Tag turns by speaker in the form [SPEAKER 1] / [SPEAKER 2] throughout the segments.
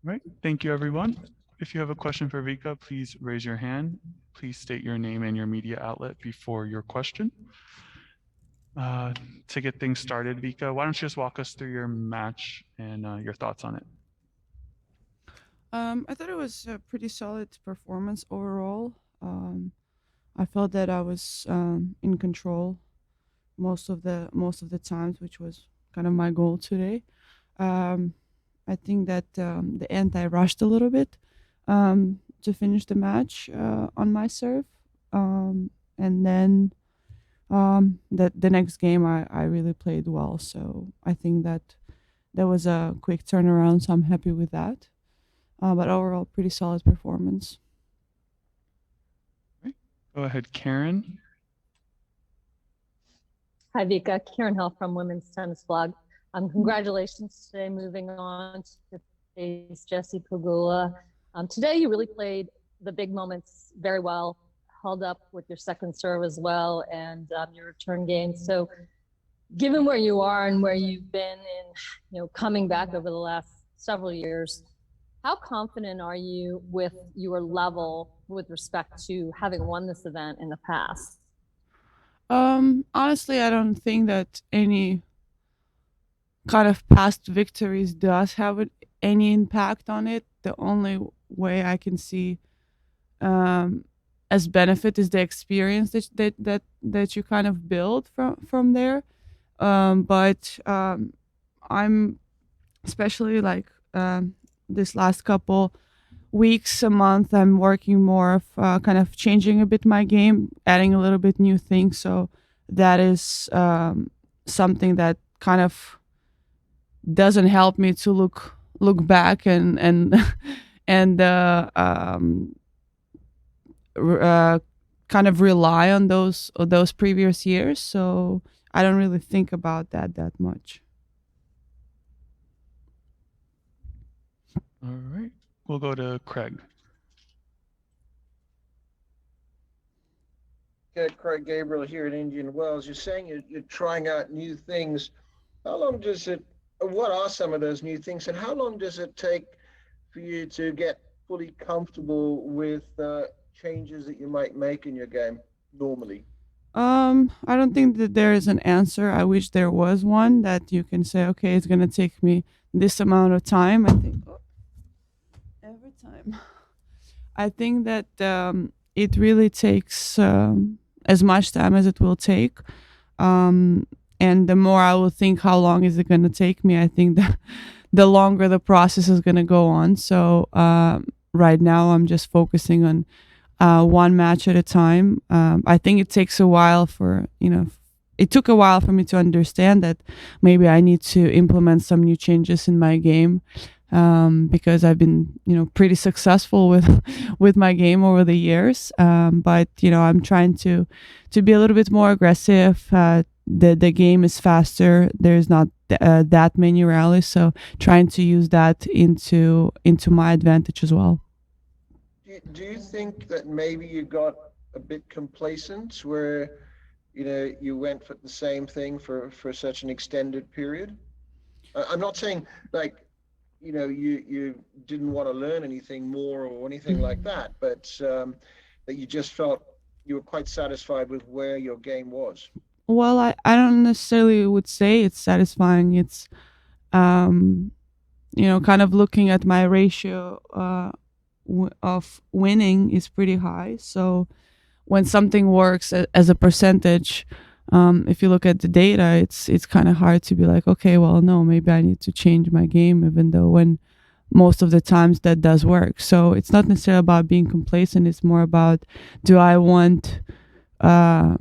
[SPEAKER 1] Right. Thank you, everyone. If you have a question for Vika, please raise your hand. Please state your name and your media outlet before your question. Uh, to get things started, Vika, why don't you just walk us through your match and your thoughts on it?
[SPEAKER 2] I thought it was a pretty solid performance overall. I felt that I was in control most of the times, which was kind of my goal today. Um, I think that the end I rushed a little bit to finish the match on my serve, and then the next game I really played well. So I think that that was a quick turnaround. So I'm happy with that. But overall, pretty solid performance.
[SPEAKER 1] Right. Go ahead, Karen.
[SPEAKER 3] Hi, Vika. Karen Hill from Women's Tennis Blog. Congratulations today, moving on to face Jesse Pagula. Today, you really played the big moments very well, held up with your second serve as well, and your return game. So, given where you are and where you've been in, coming back over the last several years, how confident are you with your level with respect to having won this event in the past?
[SPEAKER 2] Honestly, I don't think that any kind of past victories does have any impact on it. The only way I can see um, as benefit is the experience that you kind of build from there. But I'm especially like this last couple weeks, a month, I'm working more of kind of changing a bit my game, adding a little bit new things. So that is something that kind of doesn't help me to look back and and kind of rely on those previous years. So I don't really think about that much.
[SPEAKER 1] All right. We'll go to Craig.
[SPEAKER 4] Craig Gabriel here in Indian Wells. You're saying you're trying out new things. How long does it, what are some of those new things, and how long does it take for you to get fully comfortable with changes that you might make in your game normally?
[SPEAKER 2] I don't think that there is an answer. I wish there was one that you can say, okay, it's gonna take me this amount of time. I think every time. I think that it really takes as much time as it will take. Um, and the more I will think, how long is it going to take me? I think that the longer the process is going to go on. So right now, I'm just focusing on one match at a time. I think it takes a while it took a while for me to understand that maybe I need to implement some new changes in my game because I've been, pretty successful with with my game over the years. But I'm trying to be a little bit more aggressive. The game is faster. There's not that many rallies, so trying to use that into my advantage as well.
[SPEAKER 4] Do you think that maybe you got a bit complacent where you went for the same thing for such an extended period? I'm not saying like you didn't want to learn anything more or anything like that, but that you just felt you were quite satisfied with where your game was.
[SPEAKER 2] Well, I don't necessarily would say it's satisfying. It's um, kind of looking at my ratio of winning is pretty high. So when something works as a percentage, if you look at the data, it's kind of hard to be like, okay, well, no, maybe I need to change my game, even though when most of the times that does work. So it's not necessarily about being complacent. It's more about, do I want uh,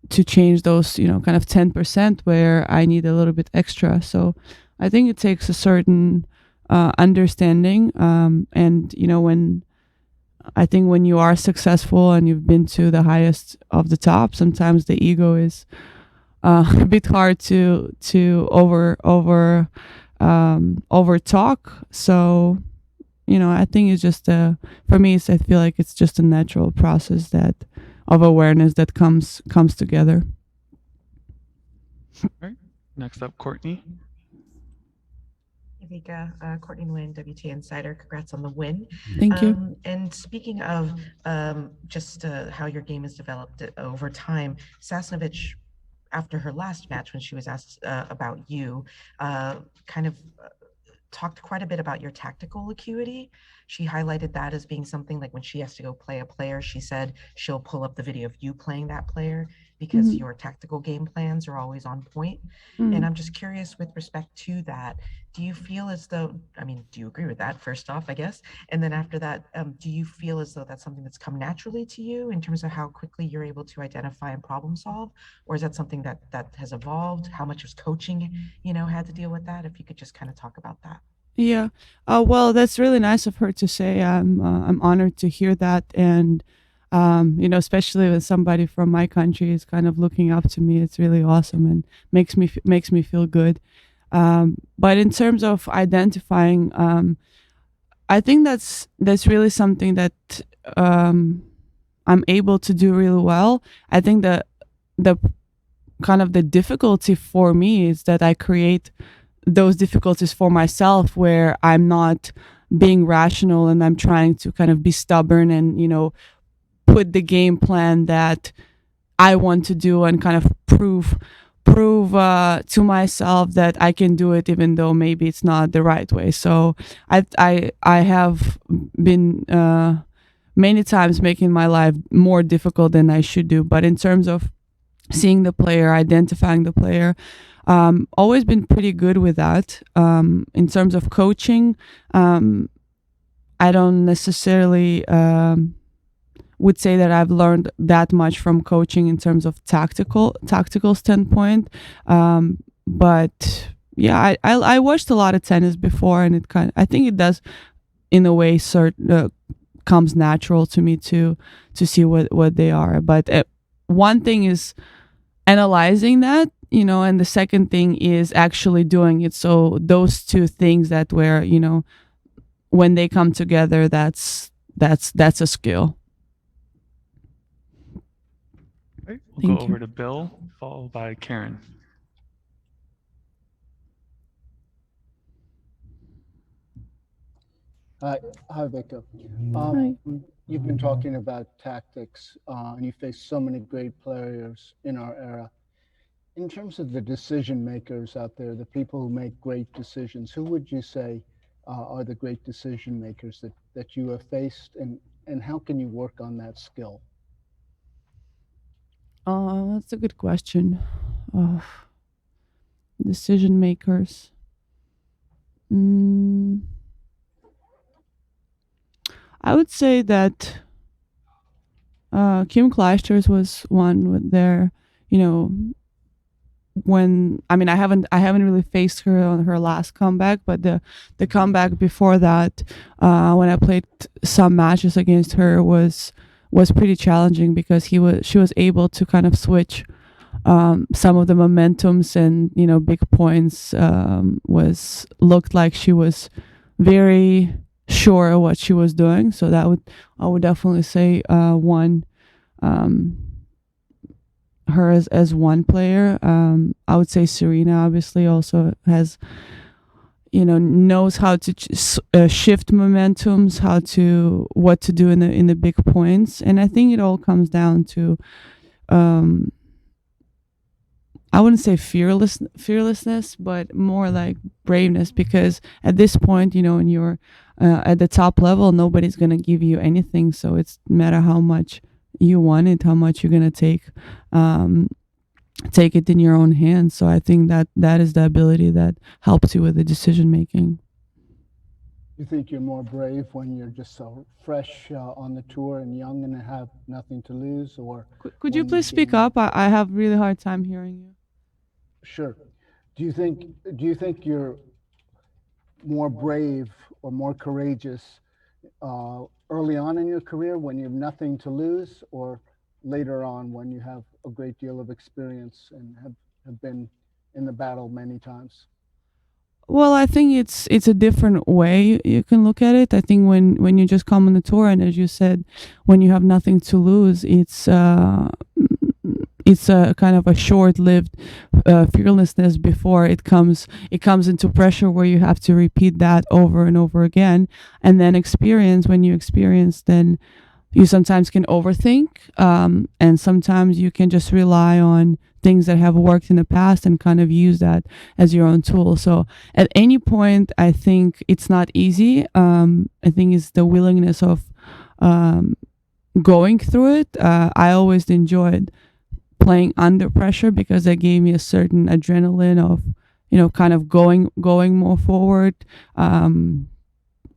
[SPEAKER 2] to change those, kind of 10% where I need a little bit extra. So I think it takes a certain understanding. And, when I think when you are successful and you've been to the highest of the top, sometimes the ego is a bit hard to over talk. So I think it's just for me. I feel like it's just a natural process that of awareness that comes together.
[SPEAKER 1] All right. Next up, Courtney.
[SPEAKER 5] Vika. Courtney Nguyen, WTA Insider. Congrats on the win.
[SPEAKER 2] Thank you.
[SPEAKER 5] And speaking of just how your game has developed over time, Sasnovich, after her last match, when she was asked about you, kind of talked quite a bit about your tactical acuity. She highlighted that as being something like when she has to go play a player, she said she'll pull up the video of you playing that player because your tactical game plans are always on point. And I'm just curious with respect to that, do you feel as though, I mean, do you agree with that first off, I guess? And then after that, do you feel as though that's something that's come naturally to you in terms of how quickly you're able to identify and problem solve? Or is that something that has evolved? How much was coaching, had to deal with that? If you could just kind of talk about that.
[SPEAKER 2] Yeah. Well, that's really nice of her to say. I'm honored to hear that, and especially with somebody from my country is kind of looking up to me. It's really awesome and makes me feel good. But in terms of identifying, I think that's really something that I'm able to do really well. I think the kind of the difficulty for me is that I create those difficulties for myself where I'm not being rational and I'm trying to kind of be stubborn and, put the game plan that I want to do and kind of prove to myself that I can do it even though maybe it's not the right way. So I have been many times making my life more difficult than I should do. But in terms of seeing the player, identifying the player, always been pretty good with that. In terms of coaching, I don't necessarily would say that I've learned that much from coaching in terms of tactical standpoint. But yeah, I watched a lot of tennis before, and I think it does, in a way, comes natural to me to see what they are. But one thing is analyzing that, and the second thing is actually doing it. So those two things that where, when they come together, that's a skill.
[SPEAKER 1] Right. We'll
[SPEAKER 2] Thank
[SPEAKER 1] go
[SPEAKER 2] you.
[SPEAKER 1] over to Bill, followed by Karen.
[SPEAKER 6] Hi, Vika.
[SPEAKER 2] Hi.
[SPEAKER 6] You've been talking about tactics, and you face so many great players in our era. In terms of the decision makers out there, the people who make great decisions, who would you say are the great decision makers that you have faced, and how can you work on that skill?
[SPEAKER 2] That's a good question. Decision makers. I would say that Kim Clijsters was one with their, when I haven't really faced her on her last comeback, but the comeback before that, when I played some matches against her was pretty challenging because she was able to kind of switch some of the momentums and big points. Looked like she was very sure of what she was doing. So I would definitely say one. Her as one player. I would say Serena obviously also has, knows how to shift momentums, what to do in the big points, and I think it all comes down to, I wouldn't say fearlessness, but more like braveness, because at this point, when you're at the top level, nobody's gonna give you anything, so it's no matter how much you want it, how much you're gonna take it in your own hands. So I think that is the ability that helps you with the decision making.
[SPEAKER 6] You think you're more brave when you're just so fresh on the tour and young and have nothing to lose, or
[SPEAKER 2] Could you
[SPEAKER 6] when
[SPEAKER 2] please speak up? I have really hard time hearing you.
[SPEAKER 6] Sure. Do you think you're more brave or more courageous early on in your career when you have nothing to lose, or later on when you have a great deal of experience and have been in the battle many times?
[SPEAKER 2] Well, I think it's a different way you can look at it. I think when you just come on the tour, and as you said, when you have nothing to lose, it's a kind of a short-lived fearlessness before, it comes into pressure where you have to repeat that over and over again. And then when you experience, then you sometimes can overthink, and sometimes you can just rely on things that have worked in the past and kind of use that as your own tool. So at any point, I think it's not easy. I think it's the willingness of going through it. I always enjoyed playing under pressure because that gave me a certain adrenaline of, kind of going more forward,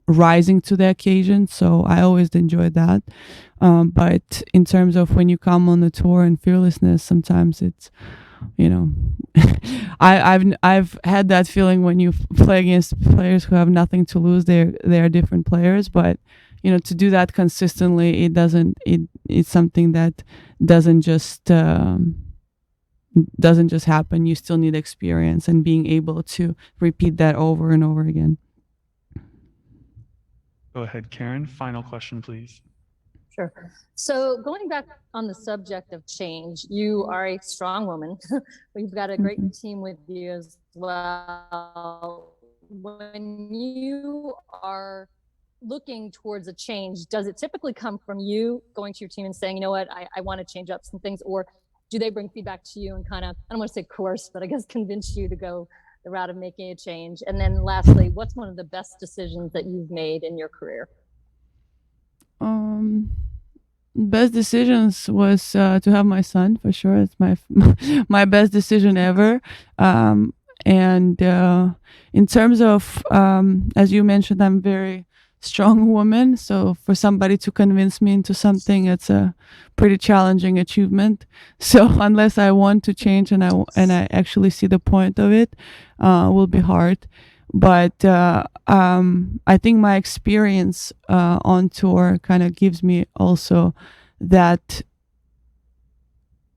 [SPEAKER 2] rising to the occasion. So I always enjoyed that. But in terms of when you come on the tour and fearlessness, sometimes it's, I've had that feeling when you play against players who have nothing to lose. They are different players, but to do that consistently, it's something that doesn't just happen. You still need experience and being able to repeat that over and over again.
[SPEAKER 1] Go ahead, Karen. Final question, please.
[SPEAKER 3] Sure. So going back on the subject of change, you are a strong woman. We've got a great team with you as well. When you are looking towards a change, does it typically come from you going to your team and saying, you know what, I want to change up some things, or do they bring feedback to you and kind of, I don't want to say coerce, but I guess convince you to go the route of making a change? And then lastly, what's one of the best decisions that you've made in your career?
[SPEAKER 2] Best decisions was to have my son, for sure. It's my best decision ever. And in terms of, as you mentioned, I'm a very strong woman. So for somebody to convince me into something, it's a pretty challenging achievement. So unless I want to change and I actually see the point of it, will be hard. But I think my experience on tour kind of gives me also that,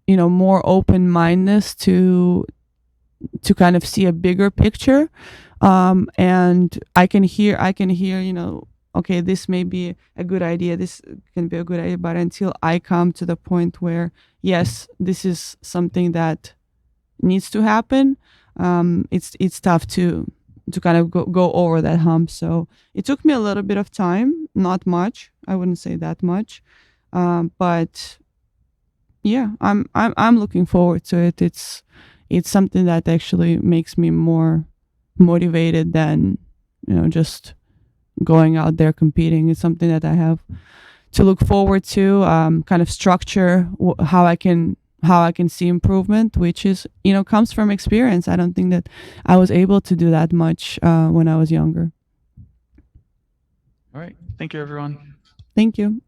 [SPEAKER 2] more open-mindedness to kind of see a bigger picture. And I can hear, okay, this may be a good idea. This can be a good idea. But until I come to the point where, yes, this is something that needs to happen, it's tough to kind of go over that hump. So it took me a little bit of time, not much. I wouldn't say that much, but yeah, I'm looking forward to it. It's something that actually makes me more motivated than just going out there competing. It's something that I have to look forward to, kind of structure how I can see improvement, which is, comes from experience. I don't think that I was able to do that much when I was younger.
[SPEAKER 1] All right. Thank you, everyone.
[SPEAKER 2] Thank you.